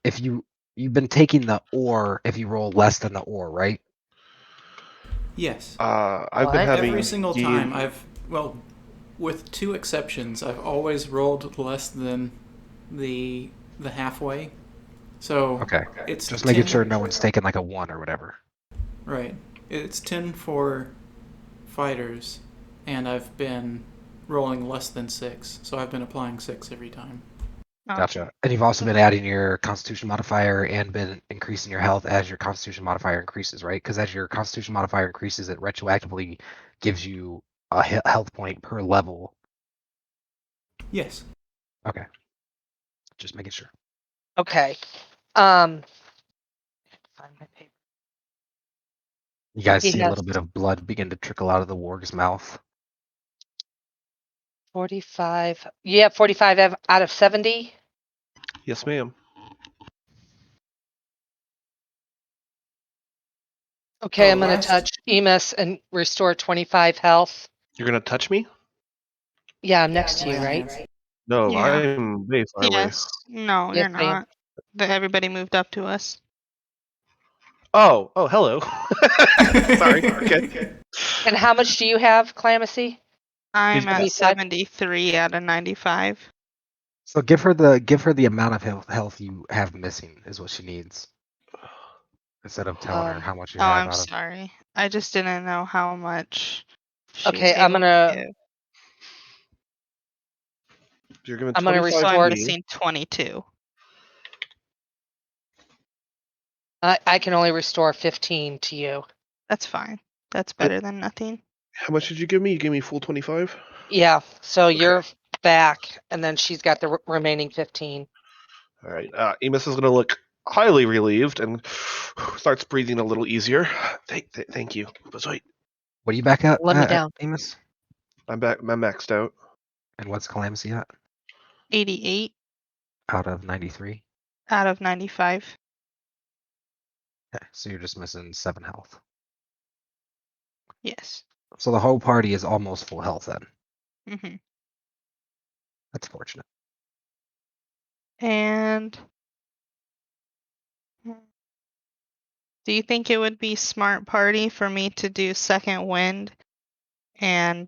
you've been taking the ore if you roll less than the ore, right? Yes. I've been What? having Every single D- time with two exceptions, I've always rolled less than the halfway. So Okay. it's Just making 10. sure no one's taking like a 1 or whatever. Right. It's 10 for fighters, and I've been rolling less than 6. So I've been applying 6 every time. Oh, Gotcha. And you've also been adding your Constitution modifier and been increasing your health as your Constitution modifier increases, right? Because as your Constitution modifier increases, it retroactively gives you a health point per level. Yes. Okay. Just making sure. okay. Find my paper. You guys He see a has little bit of blood begin to trickle out of the warg's mouth. 45. Yeah, 45 out of 70. Yes, ma'am. Okay, I'm going to last- touch Emus and restore 25 health. You're gonna touch me? Yeah, I'm next to you, Lay on right? hands. No, Yeah. I'm way far away. Yes. No, Yes, you're I am. not. Everybody moved up to us. Oh, hello. Sorry. Okay. And how much do you have, Clamacy? I'm at 75? 73 out of 95. So give her the amount of health you have missing is what she needs. Instead of telling her how much you Oh, have I'm out of. sorry. I just didn't know how much she Okay, was I'm able gonna- to give. You're giving I'm gonna 25 So restore- to I'm me. missing 22. I can only restore 15 to you. That's fine. That's better than nothing. How much did you give me? You gave me full 25? Yeah, so you're back, and then she's got the remaining 15. All right. Emus is gonna look highly relieved and starts breathing a little easier. Thank you. But wait, What are you back at, Let me down. Amos? I'm back. I'm maxed out. And what's Calamity at? 88 Out of 93? out of 95. Okay, so you're just missing 7 health. Yes. So the whole party is almost full health then. hmm That's fortunate. And do you think it would be smart party for me to do second wind and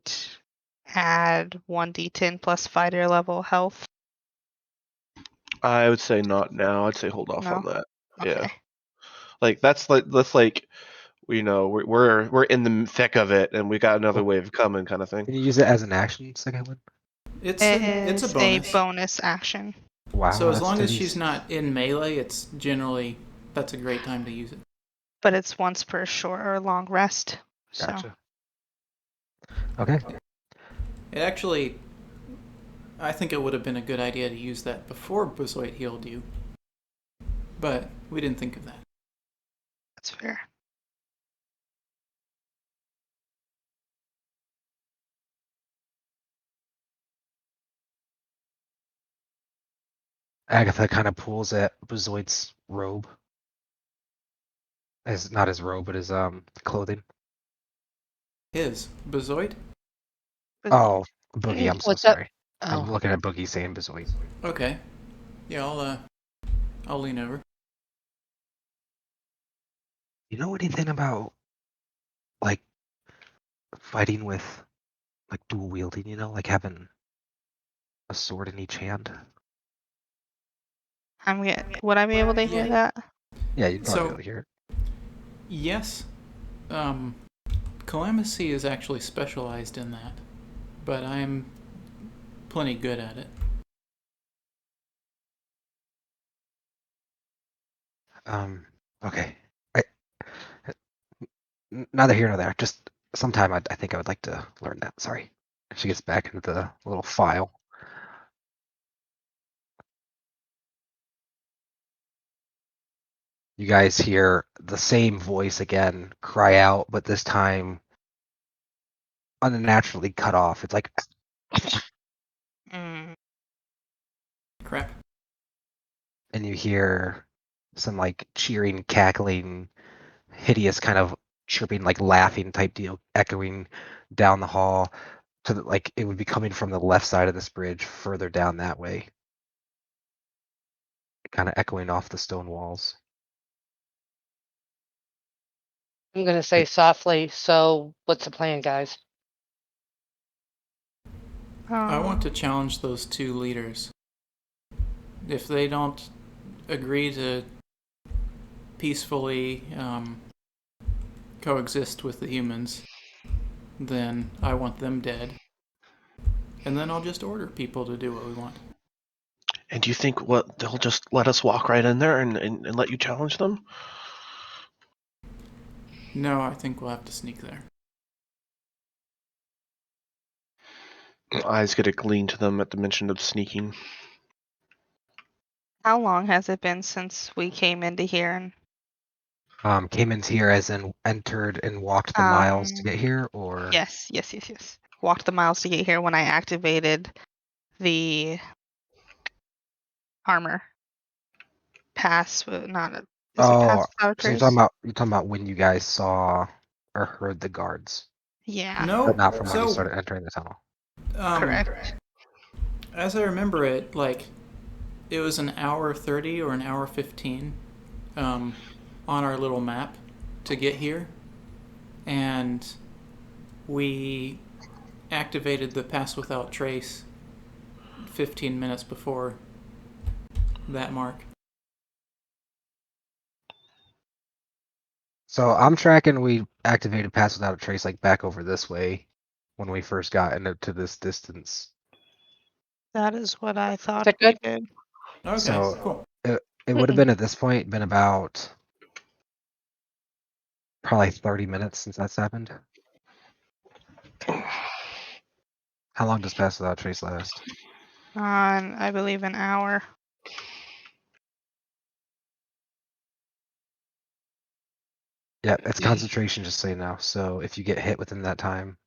add 1d10 plus fighter level health? I would say not now. I'd say hold off No? on that. Okay. Yeah. That's like we're in the thick of it and we got another wave coming kind of thing. Can you use it as an action, second one? It's It's a bonus. a bonus action. Wow. So as that's long as titties. she's not in melee, it's generally that's a great time to use it. But it's once per short or long rest. So Gotcha. Okay. It actually, I think it would have been a good idea to use that before Bazoid healed you, but we didn't think of that. that's fair. Agatha kind of pulls at Bazoid's robe. Not his robe, but his clothing. His Bazoid? Oh, Boogie, I'm so What's up? sorry. Oh, I'm looking at Boogie saying Bazoid. Okay. Yeah, I'll lean over. You know anything about like fighting with like dual wielding, like having a sword in each hand? Would I be able to hear that? Yeah, you'd probably So- be able to hear it. Yes. Calamity is actually specialized in that, but I'm plenty good at it. Okay. Neither here nor there. Just sometime I think I would like to learn that. Sorry. She gets back into the little file. You guys hear the same voice again cry out, but this time unnaturally cut off. It's like, Mm. Crap. and you hear some like cheering, cackling, hideous kind of chirping, like laughing type deal echoing down the hall to like it would be coming from the left side of this bridge further down that way. kind of echoing off the stone walls. I'm gonna say softly. So, what's the plan, guys? I want to Um, challenge those two leaders. If they don't agree to peacefully coexist with the humans, then I want them dead. And then I'll just order people to do what we want. And do you think what they'll just let us walk right in there and let you challenge them? No, I think we'll have to sneak there. Eyes get a gleam to them at the mention of sneaking. how long has it been since we came into here? And Came into here as in entered and walked the miles to get here, or yes. Walked the miles to get here when I activated the armor pass. Not a, is it pass oh, without a so trace? you're talking about when you guys saw or heard the guards, Yeah, but No, not from when you so started entering the tunnel. correct. as I remember it, like it was an hour 30 or an hour 15 on our little map to get here, and we activated the pass without trace 15 minutes before that mark. So I'm tracking we activated pass without a trace like back over this way when we first got into this distance. That is what I thought that we good? did. Okay, So cool. it would have been at this point been about probably 30 minutes since that's happened. How long does pass without trace last? On, I believe, an hour. Yeah, it's concentration, just so you know. So if you get hit within that time,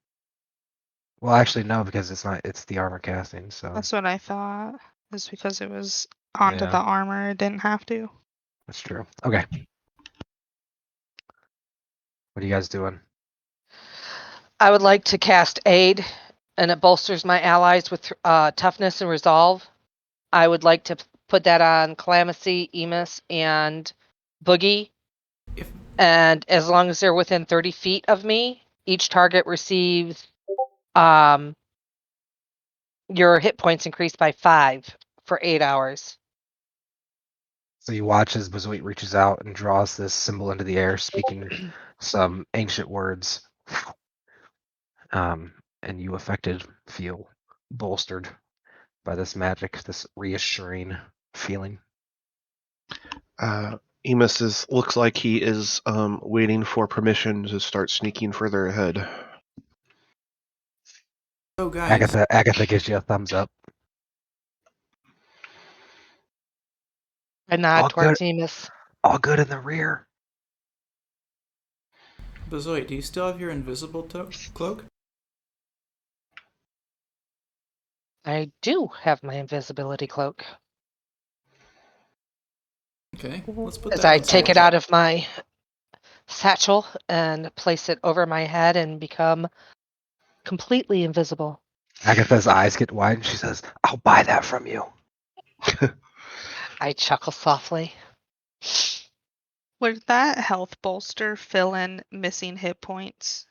well, actually no, because it's the armor casting. So That's what I thought. Is because it was onto the yeah, armor, it didn't have to. that's true. Okay, what are you guys doing? I would like to cast aid, and it bolsters my allies with toughness and resolve. I would like to put that on Calamithy, Emus, and Boogie. If And as long as they're within 30 feet of me, each target receives your hit points increased by 5 for 8 hours. So you watch as Bazoit reaches out and draws this symbol into the air, speaking some ancient words. And you affected feel bolstered by this magic, this reassuring feeling. Emus looks like he is waiting for permission to start sneaking further ahead. so, guys, Agatha gives you a thumbs up. I nod All good, towards Emus. all good in the rear. Bazoit, do you still have your invisible cloak? I do have my invisibility cloak. Okay, let's put As that I on take it standby. out of my satchel and place it over my head and become completely invisible. Agatha's eyes get wide and she says, I'll buy that from you. I chuckle softly. Would that health bolster fill in missing hit points?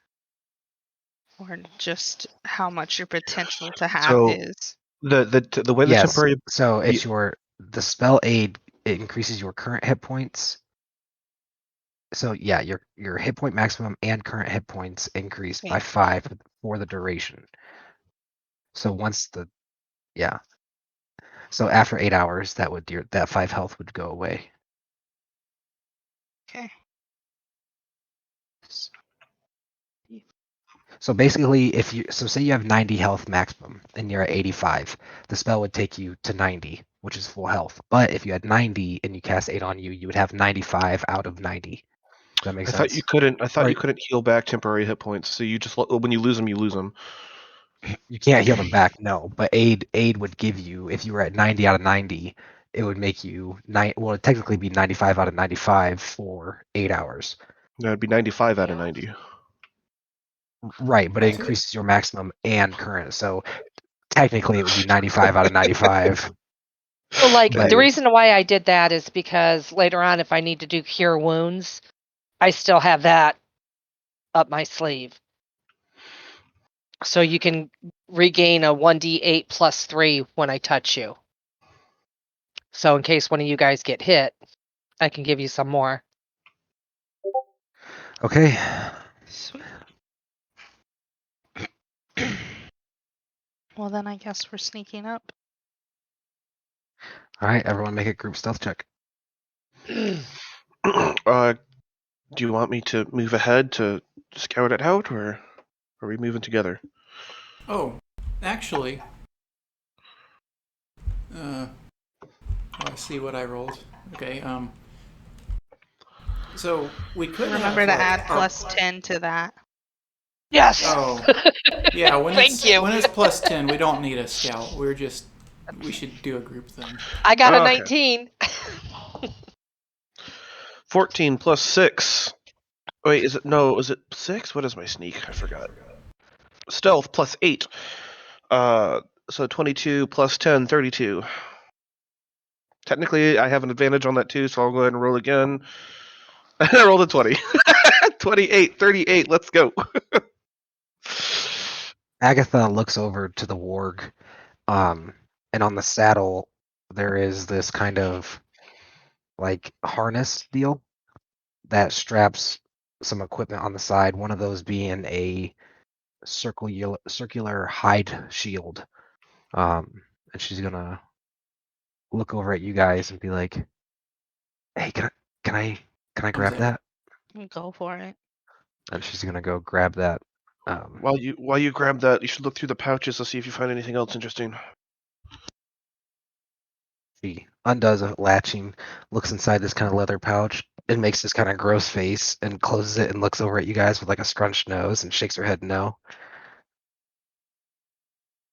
Or just how much your potential to have So is? the way the Yes. temporary So it's the spell aid, it increases your current hit points. So yeah, your hit point maximum and current hit points increase by Okay. 5 for the duration. So once yeah. So after 8 hours, that 5 health would go away. Okay. So basically, say you have 90 health maximum and you're at 85, the spell would take you to 90, which is full health. But if you had 90 and you cast 8 on you, you would have 95 out of 90. Does that make I thought sense? you couldn't. I thought Or you couldn't heal back temporary hit points. So you just when you lose them, you lose them. you can't heal them back, no. But aid would give you, if you were at 90 out of 90, it would make you it'd technically be 95 out of 95 for 8 hours. That'd be 95 out of 90. Right, but it Right. increases your maximum and current. So technically, it would be 95 out of 95. So, like, But- the reason why I did that is because later on, if I need to do cure wounds, I still have that up my sleeve. So you can regain a 1d8 plus 3 when I touch you. So in case one of you guys get hit, I can give you some more. Okay. Sweet. Well, then I guess we're sneaking up. All right, everyone make a group stealth check. Do you want me to move ahead to scout it out, or are we moving together? Oh, actually, I see what I rolled. Okay. So we could Remember have, to like, add our- plus 10 to that. Yes. Oh, yeah. When Thank it's you. when it's plus 10, we don't need a scout. We should do a group thing. I got a Okay. 19. 14 plus 6. Wait, is it 6? What is my sneak? I forgot. Stealth plus 8. So 22 plus 10, 32. Technically, I have an advantage on that too, so I'll go ahead and roll again. I rolled a 20. 28, 38, let's go. Agatha looks over to the warg, and on the saddle there is this kind of like harness deal that straps some equipment on the side. One of those being a circular hide shield. And she's gonna look over at you guys and be like, "Hey, can I grab that?" Go for it. And she's gonna go grab that. While you grab that, you should look through the pouches to see if you find anything else interesting. She undoes a latching, looks inside this kind of leather pouch, and makes this kind of gross face, and closes it and looks over at you guys with like a scrunched nose and shakes her head no.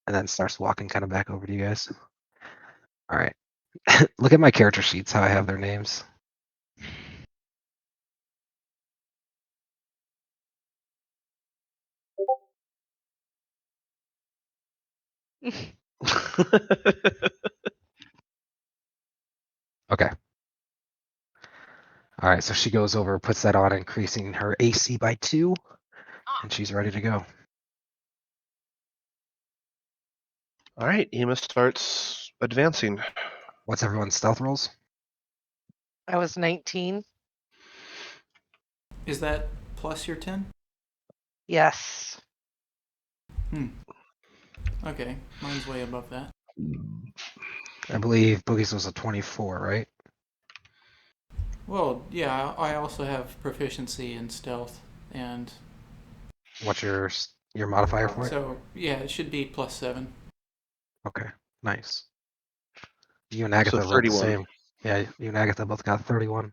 And then starts walking kind of back over to you guys. All right. Look at my character sheets, how I have their names. Okay. All right, so she goes over, puts that on, increasing her AC by 2, and she's ready to go. All right, Ema starts advancing. What's everyone's stealth rolls? I was 19. Is that plus your 10? Yes. Okay, mine's way above that. I believe Boogie's was a 24, right? Well, yeah. I also have proficiency in stealth, and What's your modifier for it? so yeah, it should be plus 7. Okay, nice. You and Agatha rolled the 31. same. Yeah, you and Agatha both got 31.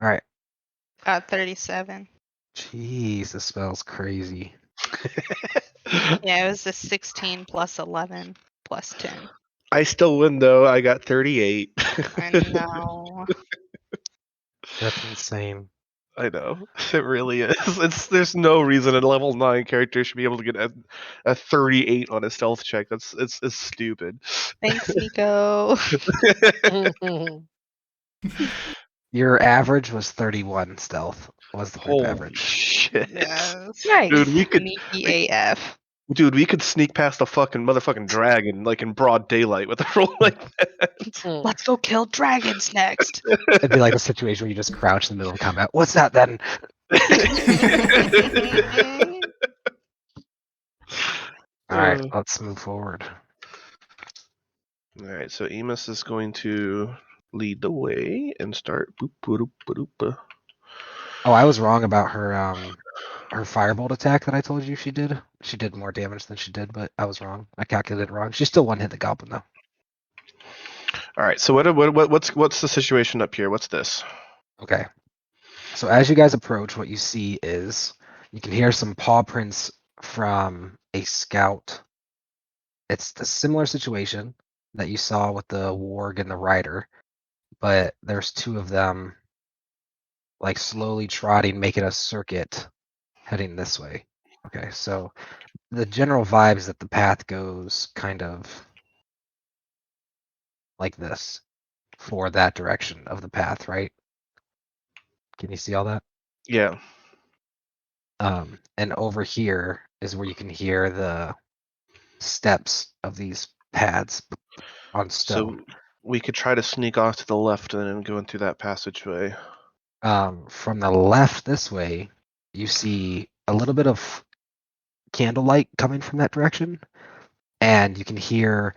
All right. Got 37. Jeez, this spell's crazy. Yeah, it was a 16 plus 11 plus 10. I still win though. I got 38. I know. That's insane. I know. It really is. There's no reason a level 9 character should be able to get a 38 on a stealth check. It's stupid. Thanks, Nico. Your average was 31 stealth. Was the group Holy average. shit. Yes. Nice. Dude, Sneaky AF. we could sneak past the fucking motherfucking dragon like in broad daylight with a roll like that. Let's go kill dragons next. It'd be like a situation where you just crouch in the middle of combat. What's that then? All right, let's move forward. All right, so Emus is going to lead the way and start. Boop, boop, boop, boop. Oh, I was wrong about her firebolt attack that I told you she did. She did more damage than she did, but I was wrong. I calculated wrong. She still one hit the goblin though. All right, so what's the situation up here? What's this? Okay. So as you guys approach, what you see is you can hear some paw prints from a scout. It's the similar situation that you saw with the warg and the rider, but there's two of them like slowly trotting, making a circuit heading this way. Okay, so the general vibe is that the path goes kind of like this for that direction of the path, right? Can you see all that? Yeah. And over here is where you can hear the steps of these pads on stone. So we could try to sneak off to the left and then go in through that passageway. From the left this way, you see a little bit of candlelight coming from that direction, and you can hear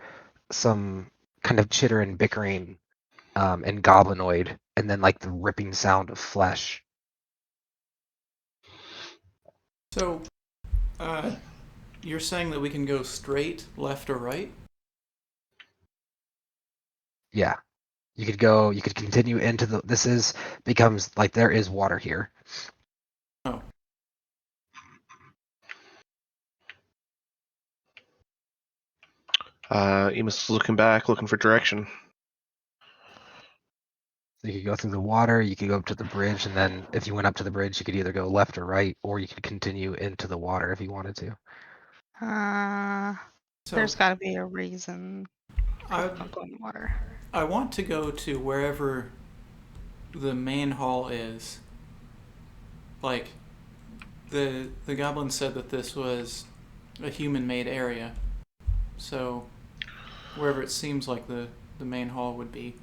some kind of chitter and bickering and goblinoid, and then like the ripping sound of flesh. So, you're saying that we can go straight, left, or right? Yeah. You could continue into the, becomes like there is water here. Oh. Emus is looking back, looking for direction. So you could go through the water, you could go up to the bridge, and then if you went up to the bridge, you could either go left or right, or you could continue into the water if you wanted to. So There's got to be a reason. I, I'm going water. I want to go to wherever the main hall is. Like, the goblin said that this was a human-made area. So, wherever it seems like the main hall would be.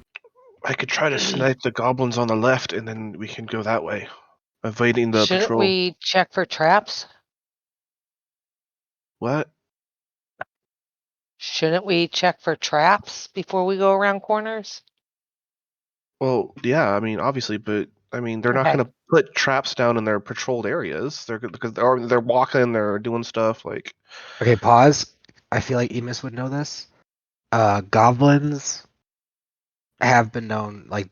I could try to snipe the goblins on the left, and then we can go that way, avoiding the Shouldn't patrol. we check for traps? What? Shouldn't we check for traps before we go around corners? Well, yeah. I mean, obviously, but I mean, they're not Okay. going to put traps down in their patrolled areas. Because they're walking, they're doing stuff like. Okay, pause. I feel like Emus would know this. Goblins have been known, like,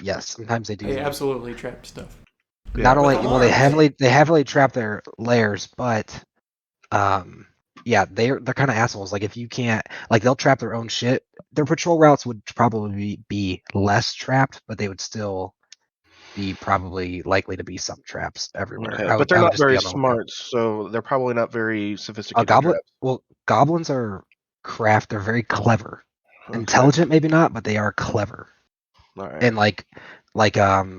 yes, sometimes they do. They absolutely trapped stuff. Not Yeah. only, With well, they alarms. heavily trap their lairs, but yeah, they're kind of assholes. Like if you can't, like they'll trap their own shit. Their patrol routes would probably be less trapped, but they would still be probably likely to be some traps everywhere. Okay, but they're I would not just be very on the lookout. smart, so they're probably not very A sophisticated goblin, traps. well, goblins are craft. They're very clever. Okay. Intelligent, maybe not, but they are clever. All right. And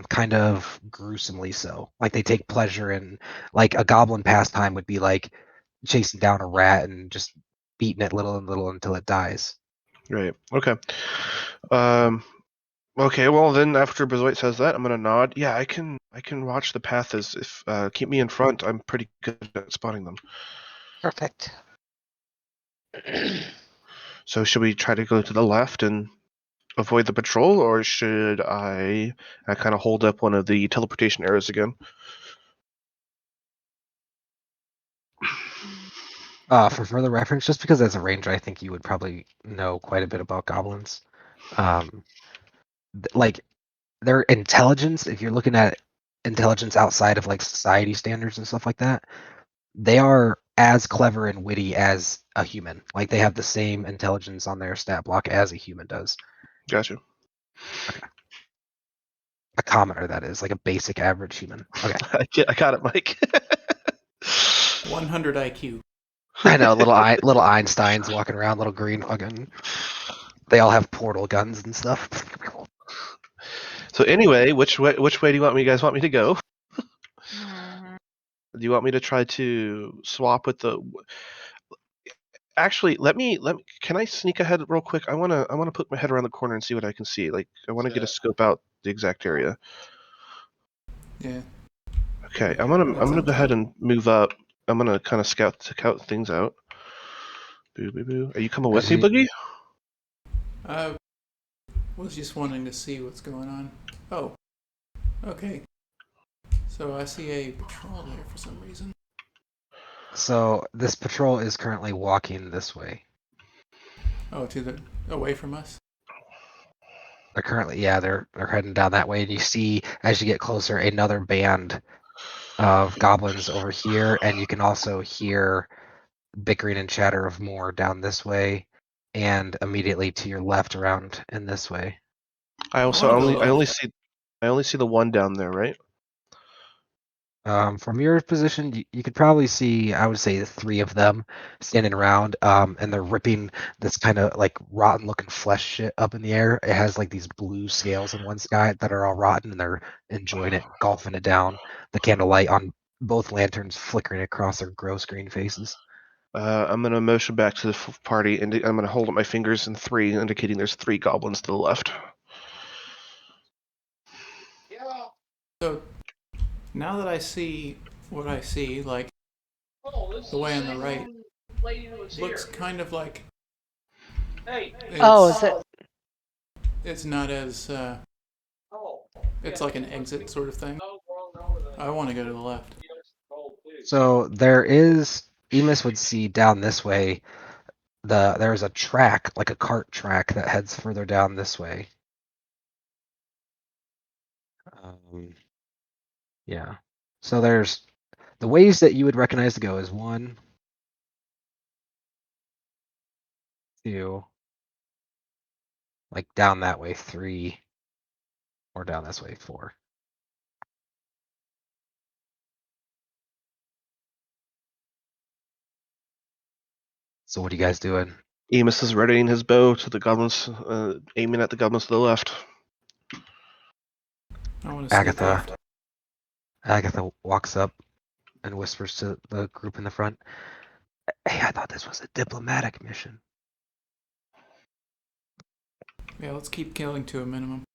kind of gruesomely so. Like they take pleasure in, like a goblin pastime would be like chasing down a rat and just beating it little and little until it dies. Right. Okay. Okay. Well, then after Bezoit says that, I'm gonna nod. Yeah, I can watch the path as if keep me in front. I'm pretty good at spotting them. Perfect. So should we try to go to the left and avoid the patrol, or should I kind of hold up one of the teleportation arrows again? For further reference, just because as a ranger, I think you would probably know quite a bit about goblins. Like their intelligence, if you're looking at intelligence outside of like society standards and stuff like that, they are as clever and witty as a human. Like they have the same intelligence on their stat block as a human does. Gotcha. A commoner, that is, like a basic average human. Okay. I got it, Mike. 100 IQ. I know, little Einsteins walking around, little green fucking. They all have portal guns and stuff. So anyway, which way do you guys want me to go? Do you want me to try to swap with the? Actually, let me. Can I sneak ahead real quick? I wanna put my head around the corner and see what I can see. Like I want to get a scope out the exact area. Yeah. Okay, I'm gonna sounds go ahead good. and move up. I'm gonna kind of scout things out. Boo boo boo. Are you coming with me, Boogie? I was just wanting to see what's going on. Oh. Okay. So I see a patrol there for some reason. So this patrol is currently walking this way. Oh, away from us? They're currently, yeah, they're heading down that way, and you see as you get closer another band of goblins over here, and you can also hear bickering and chatter of more down this way, and immediately to your left around in this way. I wanna go only left. see the one down there, right? From your position, you could probably see, I would say, 3 of them standing around, and they're ripping this kind of like rotten looking flesh shit up in the air. It has like these blue scales in one sky that are all rotten, and they're enjoying it, golfing it down. The candlelight on both lanterns flickering across their gross green faces. I'm going to motion back to the party, and I'm going to hold up my fingers in 3, indicating there's 3 goblins to the left. So now that I see what I see, like the way on the right looks kind of like Oh, is it? it's not as it's like an exit sort of thing. I want to go to the left. So there is, Emus would see down this way. There's a track, like a cart track, that heads further down this way. Yeah. So there's the ways that you would recognize to go is 1, 2, like down that way 3, or down this way 4. So what are you guys doing? Emus is readying his bow to the goblins, aiming at the goblins to the left. I want to sneak Agatha. left. Agatha walks up and whispers to the group in the front, "Hey, I thought this was a diplomatic mission." Yeah, let's keep killing to a minimum.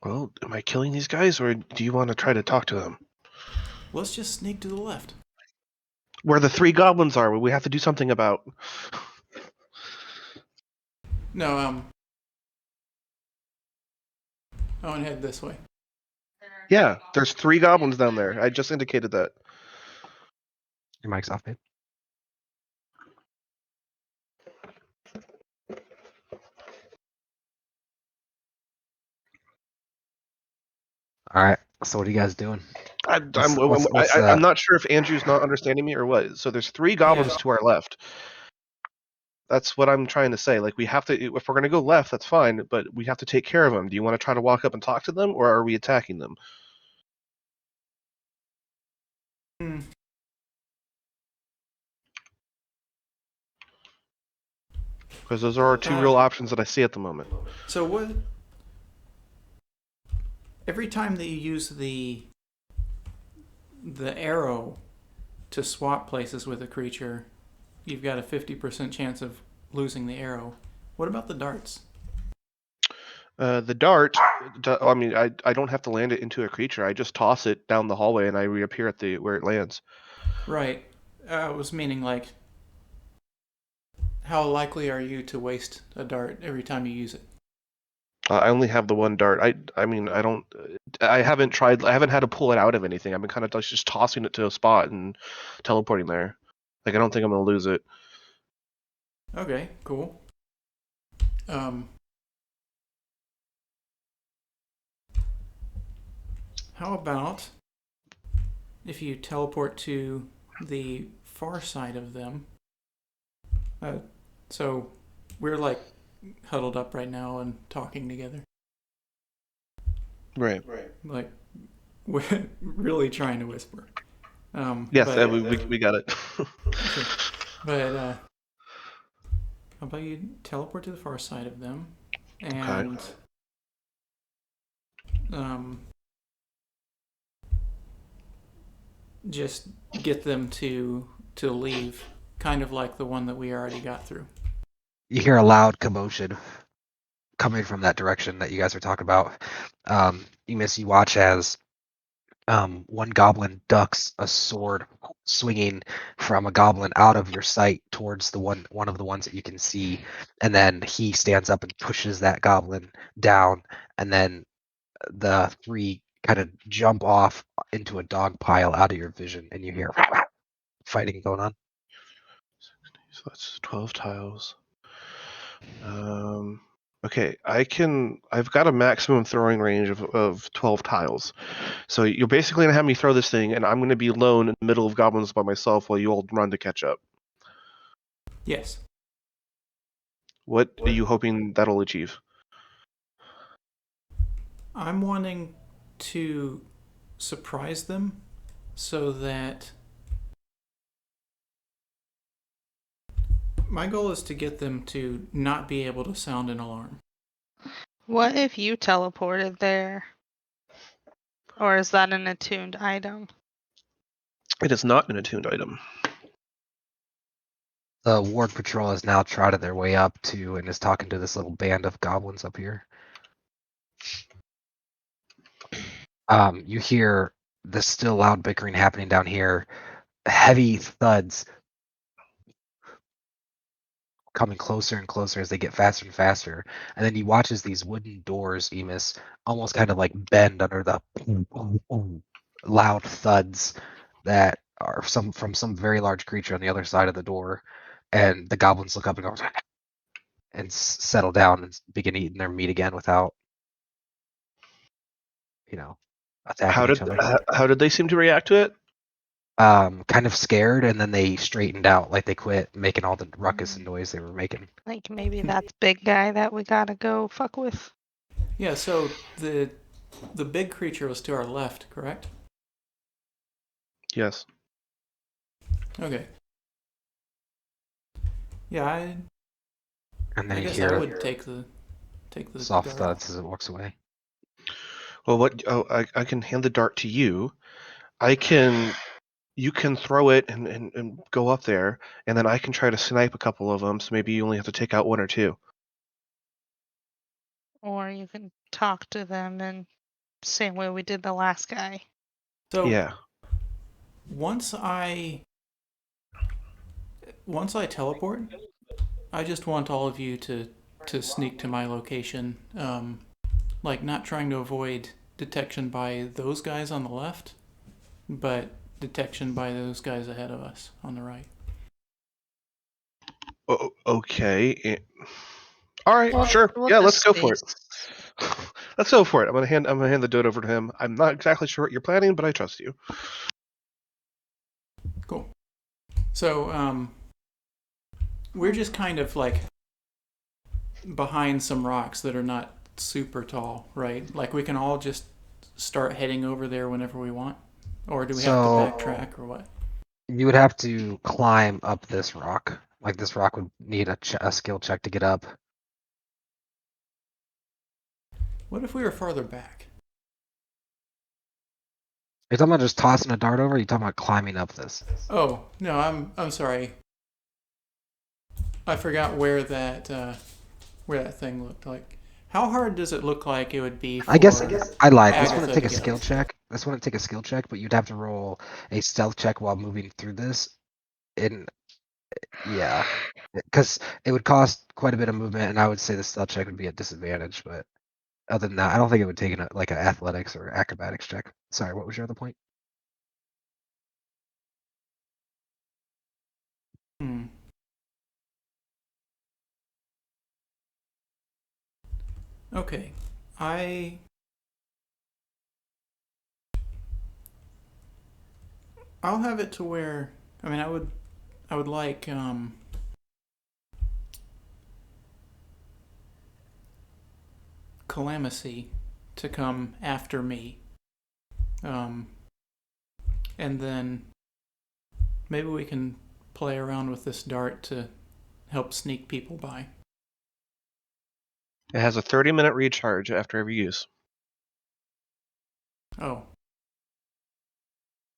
Well, am I killing these guys, or do you want to try to talk to them? Let's just sneak to the left. Where the 3 goblins are, we have to do something about. No, I want to head this way. Yeah, there's 3 goblins down there. I just indicated that. Your mic's off, babe. All right. So what are you guys doing? I'm What's not sure if Andrew's not understanding me or what. So there's 3 goblins to our left. That's what I'm trying to say. Like, we have to, if we're going to go left, that's fine, but we have to take care of them. Do you want to try to walk up and talk to them, or are we attacking them? Because those are our 2 real options that I see at the moment. So what? Every time that you use the arrow to swap places with a creature, you've got a 50% chance of losing the arrow. What about the darts? The dart, I mean, I don't have to land it into a creature. I just toss it down the hallway and I reappear at where it lands. Right. I was meaning like, how likely are you to waste a dart every time you use it? I only have the 1 dart. I mean, I haven't had to pull it out of anything. I've been kind of just tossing it to a spot and teleporting there. Like, I don't think I'm going to lose it. Okay, cool. How about if you teleport to the far side of them? So we're like huddled up right now and talking together. Right. Like we're really trying to whisper. Yes, but, we got it. okay. But how about you teleport to the far side of them and just get them to leave, kind of like the one that we already got through. You hear a loud commotion coming from that direction that you guys are talking about. You watch as one goblin ducks a sword swinging from a goblin out of your sight towards the one of the ones that you can see, and then he stands up and pushes that goblin down, and then the 3 kind of jump off into a dog pile out of your vision, and you hear fighting going on. So that's 12 tiles. Okay, I've got a maximum throwing range of 12 tiles. So you're basically going to have me throw this thing, and I'm going to be alone in the middle of goblins by myself while you all run to catch up. Yes. What are you hoping that'll achieve? I'm wanting to surprise them so that my goal is to get them to not be able to sound an alarm. What if you teleported there? Or is that an attuned item? It is not an attuned item. The ward patrol has now trotted their way up to and is talking to this little band of goblins up here. You hear the still loud bickering happening down here, heavy thuds coming closer and closer as they get faster and faster. And then you watch as these wooden doors, Emus, almost kind of like bend under the boom, boom, boom, loud thuds that are from some very large creature on the other side of the door. And the goblins look up and go and settle down and begin eating their meat again without, attacking each other. How did they seem to react to it? Kind of scared, and then they straightened out, like they quit making all the ruckus and noise they were making. Like maybe that's big guy that we gotta go fuck with. Yeah, so the big creature was to our left, correct? Yes. Okay. Yeah, And then I you guess hear I would take the soft dart. thuds as it walks away. Well, what? Oh, I can hand the dart to you. You can throw it and go up there, and then I can try to snipe a couple of them. So maybe you only have to take out one or two. Or you can talk to them and same way we did the last guy. So Yeah. once I teleport, I just want all of you to sneak to my location. Like not trying to avoid detection by those guys on the left, but detection by those guys ahead of us on the right. Oh, okay. All right. Well, Sure. we'll Yeah. Let's just go for it. Let's go for it. I'm gonna hand the dart over to him. I'm not exactly sure what you're planning, but I trust you. Cool. So we're just kind of like behind some rocks that are not super tall, right? Like we can all just start heading over there whenever we want, or do we have to backtrack or what? You would have to climb up this rock. Like this rock would need a skill check to get up. What if we were farther back? Are you talking about just tossing a dart over? Or are you talking about climbing up this? Oh no, I'm sorry. I forgot where that thing looked like. How hard does it look like it would be for I guess I lied. This Agatha wouldn't take a to get skill us? check. This wouldn't take a skill check, but you'd have to roll a stealth check while moving through this. Yeah, because it would cost quite a bit of movement, and I would say the stealth check would be a disadvantage. But other than that, I don't think it would take like an athletics or acrobatics check. Sorry, what was your other point? Hmm. Okay. I'll have it to where I would like Calamithy to come after me. And then maybe we can play around with this dart to help sneak people by. It has a 30-minute recharge after every use. Oh.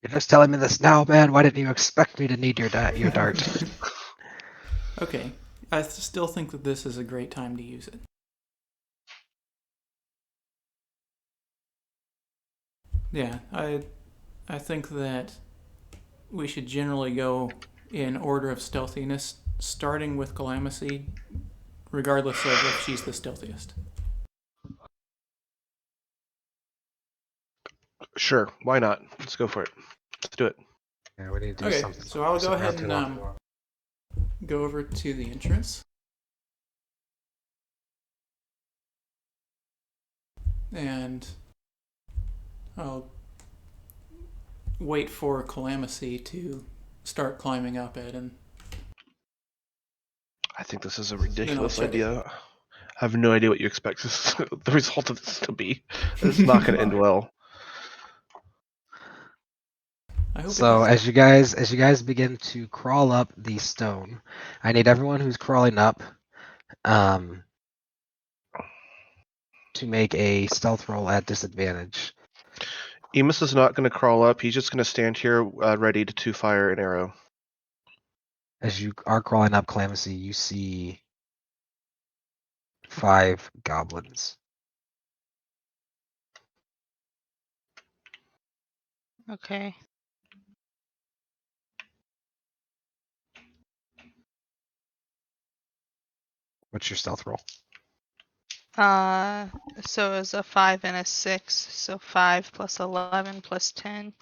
You're just telling me this now, man. Why didn't you expect me to need your dart? Okay. I still think that this is a great time to use it. Yeah, I think that we should generally go in order of stealthiness, starting with Calamithy, regardless of if she's the stealthiest. Sure. Why not? Let's go for it. Let's do it. Yeah, we need to do Okay, something. so I'll Sit go around ahead too and long. go over to the entrance. And I'll wait for Calamithy to start climbing up it, and I think this is a ridiculous check it. idea. I have no idea what you expect the result of this to be. It's not going to end well. I hope it So does. as you guys begin to crawl up the stone, I need everyone who's crawling up um, to make a stealth roll at disadvantage. Emus is not going to crawl up. He's just going to stand here, ready to fire an arrow. As you are crawling up Calamithy, you see 5 goblins. Okay. What's your stealth roll? So it was a 5 and a 6. So 5 plus 11 plus 10.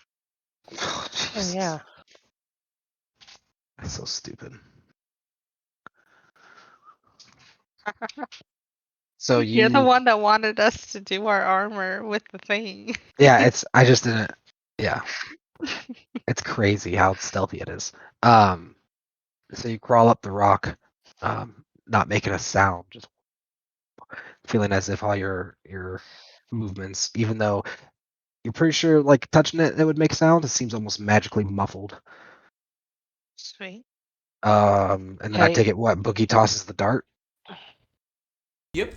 Oh Jesus. yeah. That's so stupid. So You're the you, one that wanted us to do our armor with the thing. yeah, I just didn't, yeah, it's crazy how stealthy it is. So you crawl up the rock, not making a sound, just feeling as if all your movements, even though you're pretty sure like touching it would make sound, it seems almost magically muffled. Sweet. And then I Hey. take it what Boogie tosses the dart. Yep.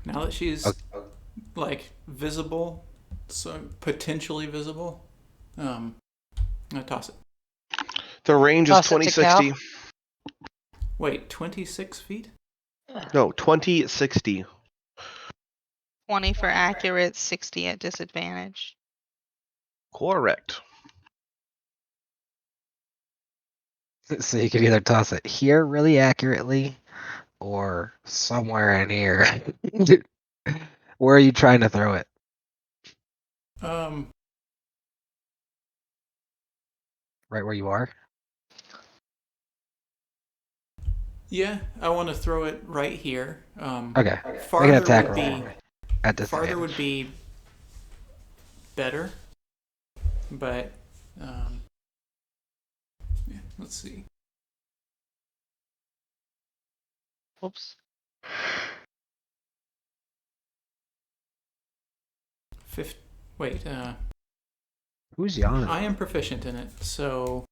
Now that she's Okay. like visible, so potentially visible, I toss it. The range is Toss it to 2060. Wait, 26 feet? No, 2060. 20 for accurate, 60 at disadvantage. Correct. So you can either toss it here really accurately or somewhere in here. Where are you trying to throw it? Um, Right where you are? yeah, I want to throw it right here. Okay. Make an Farther attack would roll be at farther would disadvantage. be better, but yeah, let's see. Oops. Wait, Who's yawning? I am proficient in it, so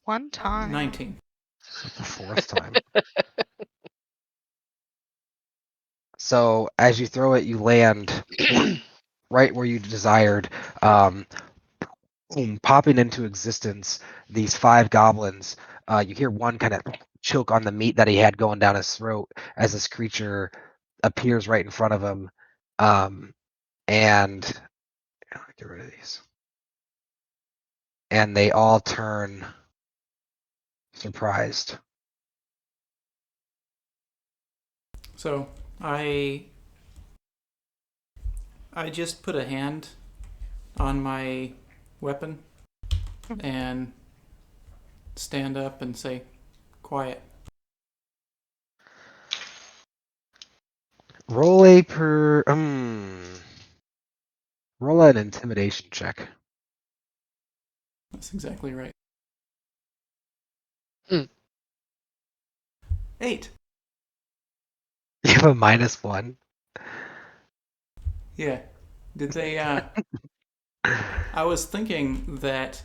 One time. 19. It's like the 4th time. So as you throw it, you land right where you desired, popping into existence these 5 goblins. You hear one kind of choke on the meat that he had going down his throat as this creature appears right in front of him. And get rid of these. And they all turn surprised. So I just put a hand on my weapon and stand up and say, "Quiet." Roll a roll an intimidation check. That's exactly right. Hmm. 8. You have a -1. Yeah. Did they? I was thinking that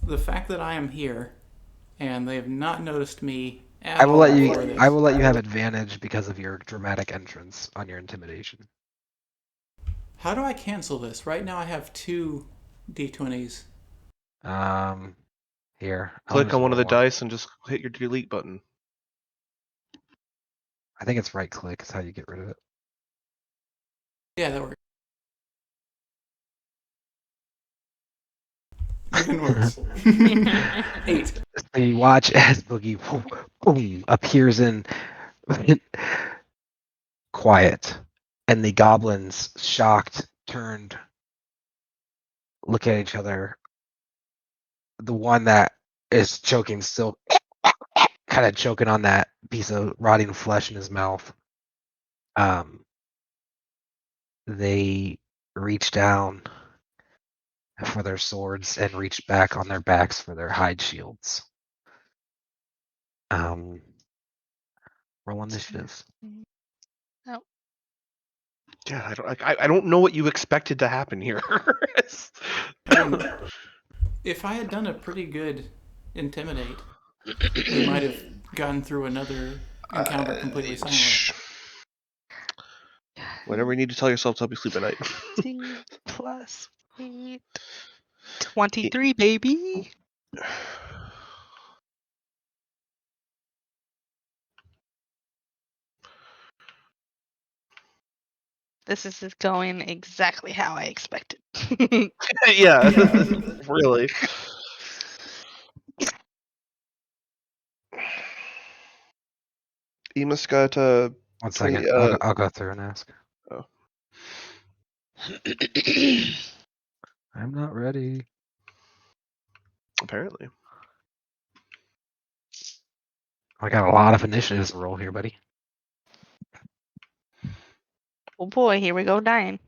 the fact that I am here and they have not noticed me at I will all let you. before this. I will let you have advantage because of your dramatic entrance on your intimidation. How do I cancel this? Right now I have 2 d20s. Here. I'll Click just on one of the roll dice and just hit your delete button. I think it's right click is how you get rid of it. Yeah, that works. Even worse. 8. So you watch as Boogie boom, appears in quiet, and the goblins, shocked, turned, look at each other. The one that is choking, still kind of choking on that piece of rotting flesh in his mouth. They reach down for their swords and reach back on their backs for their hide shields. Roll initiative. Oh, Yeah, I don't know what you expected to happen here. I mean, if I had done a pretty good intimidate, we might have gotten through another encounter completely silent. Whenever you need to tell yourself to help you sleep at night. 2 plus 8. 23, baby. This is going exactly how I expected. Yeah, really. Emus got 1 20. second. I'll go through and ask. Oh. I'm not ready. Apparently. I got a lot of initiatives to roll here, buddy. Oh boy, here we go dying.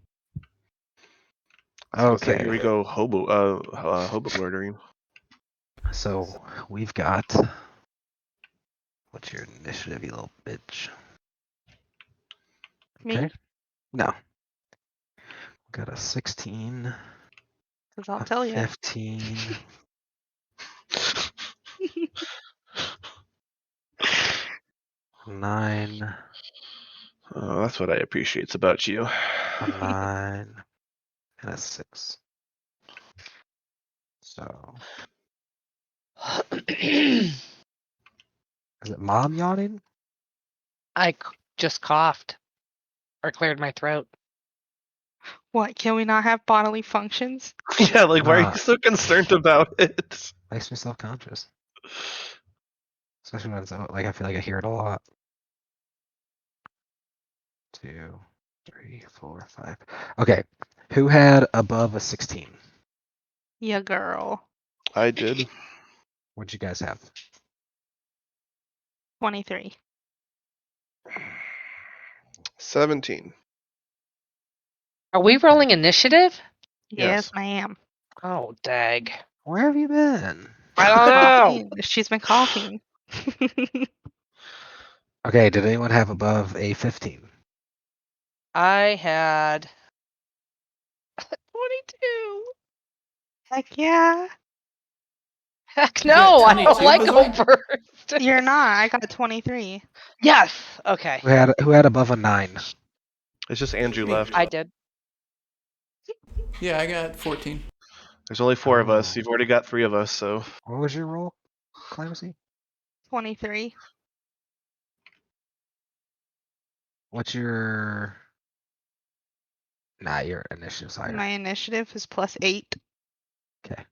Okay. Okay. Here we go. Hobo loitering. So we've got. What's your initiative, you little bitch? Me? Okay. No. Got a 16. Because I'll A tell you. 15. 9. Oh, that's what I appreciate about you. A 9. And a 6. So. Is it mom yawning? Just coughed or cleared my throat. What, can we not have bodily functions? Yeah, like, why are Nah. you so concerned about it? Makes me self-conscious. Especially when it's like I feel like I hear it a lot. 2, 3, 4, 5. Okay. Who had above a 16? Yeah, girl. I did. What'd you guys have? 23. 17. Are we rolling initiative? Yes, Yes. ma'am. Oh, dag. Where have you been? I don't know. Coughing. She's been coughing. Okay, did anyone have above a 15? I had 22. Heck yeah. Heck You got no, I 22, don't like Bazoid? overs. You're not. I got 23. Yes. Okay. Who had above a 9? It's just Andrew Me. left. I did. Yeah, I got 14. There's only 4 of us. Oh. You've already got 3 of us, so. What was your roll, Clemency? 23. What's your... Nah, your initiative's higher. My initiative is plus 8. Okay.